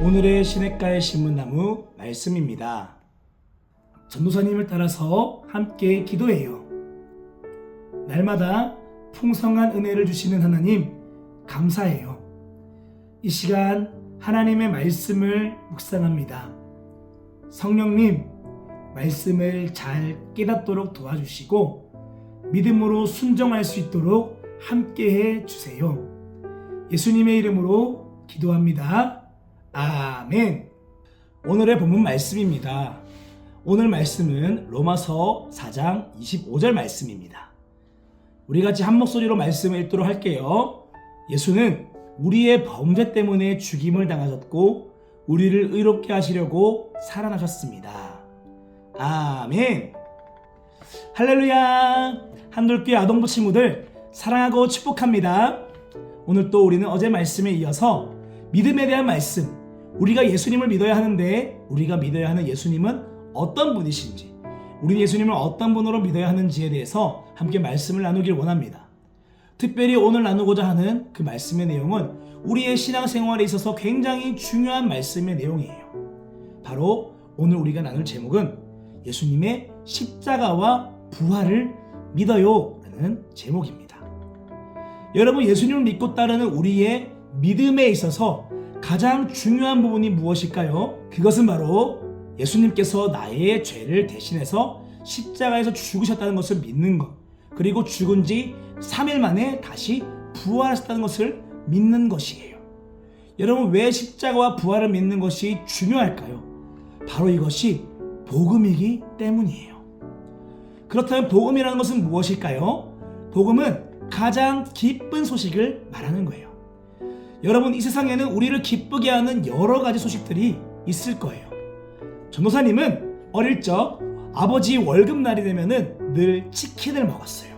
오늘의 시냇가의 신문나무 말씀입니다. 전도사님을 따라서 함께 기도해요. 날마다 풍성한 은혜를 주시는 하나님 감사해요. 이 시간 하나님의 말씀을 묵상합니다. 성령님, 말씀을 잘 깨닫도록 도와주시고 믿음으로 순종할 수 있도록 함께해 주세요. 예수님의 이름으로 기도합니다. 아멘. 오늘의 본문 말씀입니다. 오늘 말씀은 로마서 4장 25절 말씀입니다. 우리 같이 한 목소리로 말씀을 읽도록 할게요. 예수는 우리의 범죄 때문에 죽임을 당하셨고 우리를 의롭게 하시려고 살아나셨습니다. 아멘. 할렐루야. 한돌교회 아동부 친구들 사랑하고 축복합니다. 오늘 또 우리는 어제 말씀에 이어서 믿음에 대한 말씀, 우리가 예수님을 믿어야 하는데 우리가 믿어야 하는 예수님은 어떤 분이신지, 우리는 예수님을 어떤 분으로 믿어야 하는지에 대해서 함께 말씀을 나누길 원합니다. 특별히 오늘 나누고자 하는 그 말씀의 내용은 우리의 신앙생활에 있어서 굉장히 중요한 말씀의 내용이에요. 바로 오늘 우리가 나눌 제목은 예수님의 십자가와 부활을 믿어요 라는 제목입니다. 여러분, 예수님을 믿고 따르는 우리의 믿음에 있어서 가장 중요한 부분이 무엇일까요? 그것은 바로 예수님께서 나의 죄를 대신해서 십자가에서 죽으셨다는 것을 믿는 것, 그리고 죽은 지 3일 만에 다시 부활하셨다는 것을 믿는 것이에요. 여러분, 왜 십자가와 부활을 믿는 것이 중요할까요? 바로 이것이 복음이기 때문이에요. 그렇다면 복음이라는 것은 무엇일까요? 복음은 가장 기쁜 소식을 말하는 거예요. 여러분, 이 세상에는 우리를 기쁘게 하는 여러 가지 소식들이 있을 거예요. 전도사님은 어릴 적 아버지 월급날이 되면은 늘 치킨을 먹었어요.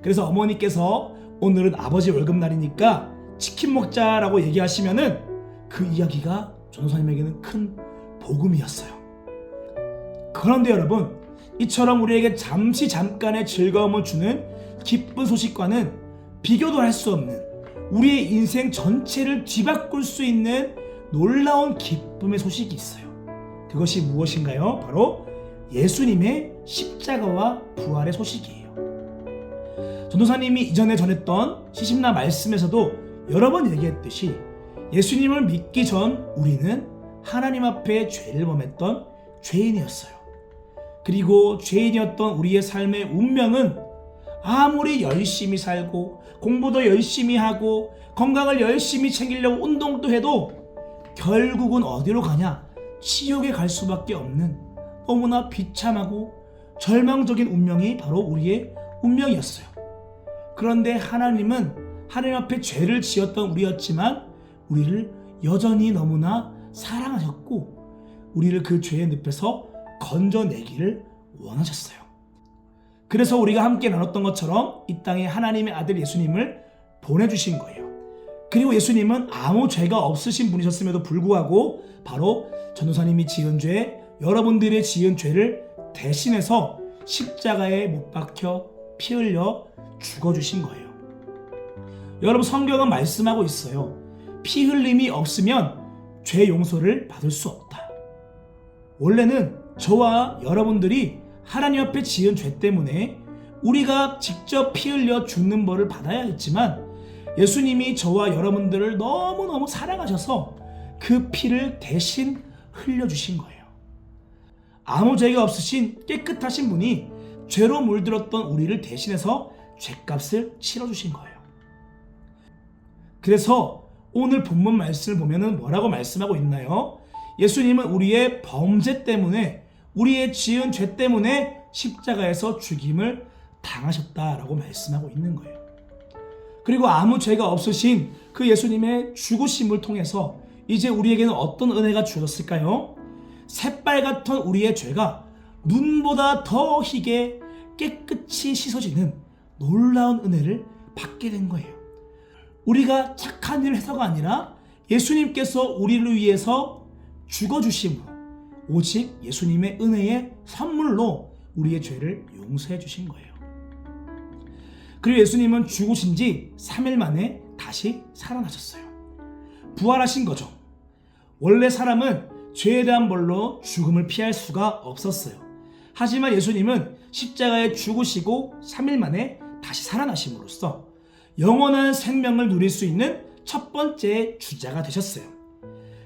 그래서 어머니께서 오늘은 아버지 월급날이니까 치킨 먹자라고 얘기하시면은 그 이야기가 전도사님에게는 큰 복음이었어요. 그런데 여러분, 이처럼 우리에게 잠깐의 즐거움을 주는 기쁜 소식과는 비교도 할 수 없는, 우리의 인생 전체를 뒤바꿀 수 있는 놀라운 기쁨의 소식이 있어요. 그것이 무엇인가요? 바로 예수님의 십자가와 부활의 소식이에요. 전도사님이 이전에 전했던 시집나 말씀에서도 여러 번 얘기했듯이 예수님을 믿기 전 우리는 하나님 앞에 죄를 범했던 죄인이었어요. 그리고 죄인이었던 우리의 삶의 운명은 아무리 열심히 살고 공부도 열심히 하고 건강을 열심히 챙기려고 운동도 해도 결국은 어디로 가냐? 지옥에 갈 수밖에 없는 너무나 비참하고 절망적인 운명이 바로 우리의 운명이었어요. 그런데 하나님은 하나님 앞에 죄를 지었던 우리였지만 우리를 여전히 너무나 사랑하셨고 우리를 그 죄의 늪에서 건져내기를 원하셨어요. 그래서 우리가 함께 나눴던 것처럼 이 땅에 하나님의 아들 예수님을 보내주신 거예요. 그리고 예수님은 아무 죄가 없으신 분이셨음에도 불구하고 바로 전도사님이 지은 죄, 여러분들의 지은 죄를 대신해서 십자가에 못 박혀 피 흘려 죽어주신 거예요. 여러분, 성경은 말씀하고 있어요. 피 흘림이 없으면 죄 용서를 받을 수 없다. 원래는 저와 여러분들이 하나님 앞에 지은 죄 때문에 우리가 직접 피 흘려 죽는 벌을 받아야 했지만 예수님이 저와 여러분들을 너무너무 사랑하셔서 그 피를 대신 흘려주신 거예요. 아무 죄가 없으신 깨끗하신 분이 죄로 물들었던 우리를 대신해서 죄값을 치러주신 거예요. 그래서 오늘 본문 말씀을 보면 뭐라고 말씀하고 있나요? 예수님은 우리의 범죄 때문에, 우리의 지은 죄 때문에 십자가에서 죽임을 당하셨다라고 말씀하고 있는 거예요. 그리고 아무 죄가 없으신 그 예수님의 죽으심을 통해서 이제 우리에게는 어떤 은혜가 주어졌을까요? 새빨갛던 우리의 죄가 눈보다 더 희게 깨끗이 씻어지는 놀라운 은혜를 받게 된 거예요. 우리가 착한 일을 해서가 아니라 예수님께서 우리를 위해서 죽어주심으로 오직 예수님의 은혜의 선물로 우리의 죄를 용서해 주신 거예요. 그리고 예수님은 죽으신 지 3일 만에 다시 살아나셨어요. 부활하신 거죠. 원래 사람은 죄에 대한 벌로 죽음을 피할 수가 없었어요. 하지만 예수님은 십자가에 죽으시고 3일 만에 다시 살아나심으로써 영원한 생명을 누릴 수 있는 첫 번째 주자가 되셨어요.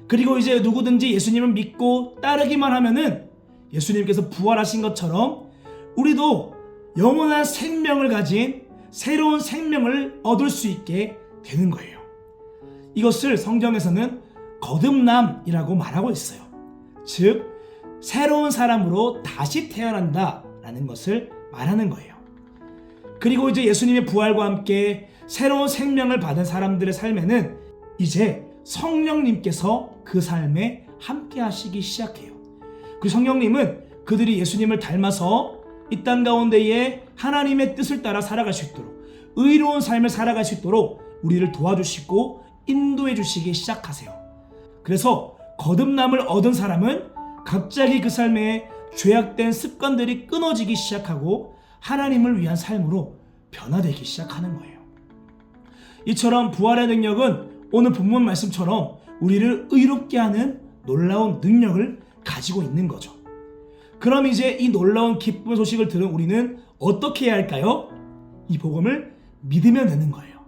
그리고 이제 누구든지 예수님을 믿고 따르기만 하면은 예수님께서 부활하신 것처럼 우리도 영원한 생명을 가진 새로운 생명을 얻을 수 있게 되는 거예요. 이것을 성경에서는 거듭남이라고 말하고 있어요. 즉, 새로운 사람으로 다시 태어난다 라는 것을 말하는 거예요. 그리고 이제 예수님의 부활과 함께 새로운 생명을 받은 사람들의 삶에는 이제 성령님께서 그 삶에 함께 하시기 시작해요. 그 성령님은 그들이 예수님을 닮아서 이 땅 가운데에 하나님의 뜻을 따라 살아갈 수 있도록, 의로운 삶을 살아갈 수 있도록 우리를 도와주시고 인도해 주시기 시작하세요. 그래서 거듭남을 얻은 사람은 갑자기 그 삶에 죄악된 습관들이 끊어지기 시작하고 하나님을 위한 삶으로 변화되기 시작하는 거예요. 이처럼 부활의 능력은 오늘 본문 말씀처럼 우리를 의롭게 하는 놀라운 능력을 가지고 있는 거죠. 그럼 이제 이 놀라운 기쁜 소식을 들은 우리는 어떻게 해야 할까요? 이 복음을 믿으면 되는 거예요.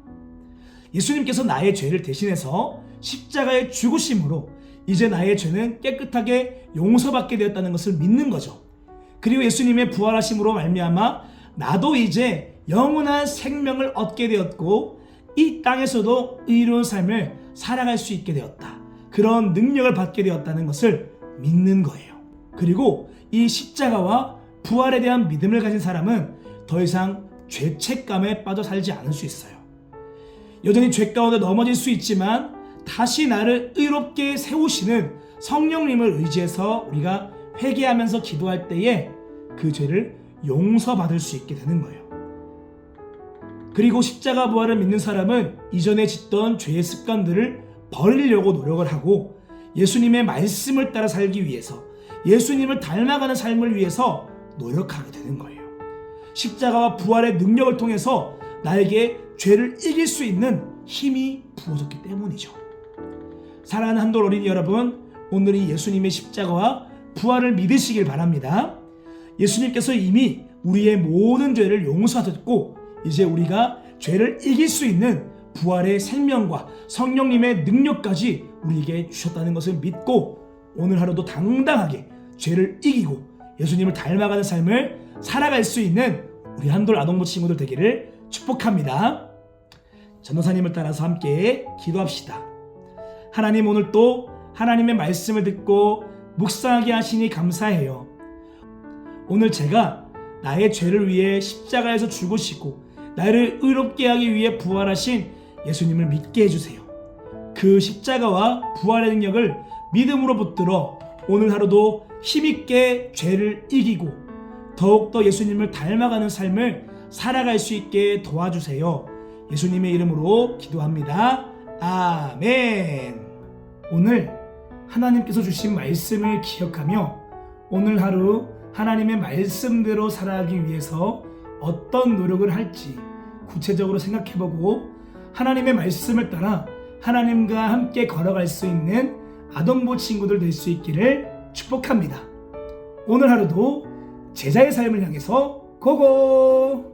예수님께서 나의 죄를 대신해서 십자가에 죽으심으로 이제 나의 죄는 깨끗하게 용서받게 되었다는 것을 믿는 거죠. 그리고 예수님의 부활하심으로 말미암아 나도 이제 영원한 생명을 얻게 되었고 이 땅에서도 의로운 삶을 살아갈 수 있게 되었다. 그런 능력을 받게 되었다는 것을 믿는 거예요. 그리고 이 십자가와 부활에 대한 믿음을 가진 사람은 더 이상 죄책감에 빠져 살지 않을 수 있어요. 여전히 죄 가운데 넘어질 수 있지만 다시 나를 의롭게 세우시는 성령님을 의지해서 우리가 회개하면서 기도할 때에 그 죄를 용서받을 수 있게 되는 거예요. 그리고 십자가 부활을 믿는 사람은 이전에 짓던 죄의 습관들을 버리려고 노력을 하고 예수님의 말씀을 따라 살기 위해서, 예수님을 닮아가는 삶을 위해서 노력하게 되는 거예요. 십자가와 부활의 능력을 통해서 나에게 죄를 이길 수 있는 힘이 부어졌기 때문이죠. 사랑하는 한돌 어린이 여러분, 오늘 이 예수님의 십자가와 부활을 믿으시길 바랍니다. 예수님께서 이미 우리의 모든 죄를 용서하셨고 이제 우리가 죄를 이길 수 있는 부활의 생명과 성령님의 능력까지 우리에게 주셨다는 것을 믿고 오늘 하루도 당당하게 죄를 이기고 예수님을 닮아가는 삶을 살아갈 수 있는 우리 한돌 아동부 친구들 되기를 축복합니다. 전도사님을 따라서 함께 기도합시다. 하나님, 오늘 또 하나님의 말씀을 듣고 묵상하게 하시니 감사해요. 오늘 제가 나의 죄를 위해 십자가에서 죽으시고 나를 의롭게 하기 위해 부활하신 예수님을 믿게 해주세요. 그 십자가와 부활의 능력을 믿음으로 붙들어 오늘 하루도 힘있게 죄를 이기고 더욱더 예수님을 닮아가는 삶을 살아갈 수 있게 도와주세요. 예수님의 이름으로 기도합니다. 아멘. 오늘 하나님께서 주신 말씀을 기억하며 오늘 하루 하나님의 말씀대로 살아가기 위해서 어떤 노력을 할지 구체적으로 생각해보고 하나님의 말씀을 따라 하나님과 함께 걸어갈 수 있는 아동부 친구들 될 수 있기를 축복합니다. 오늘 하루도 제자의 삶을 향해서 고고!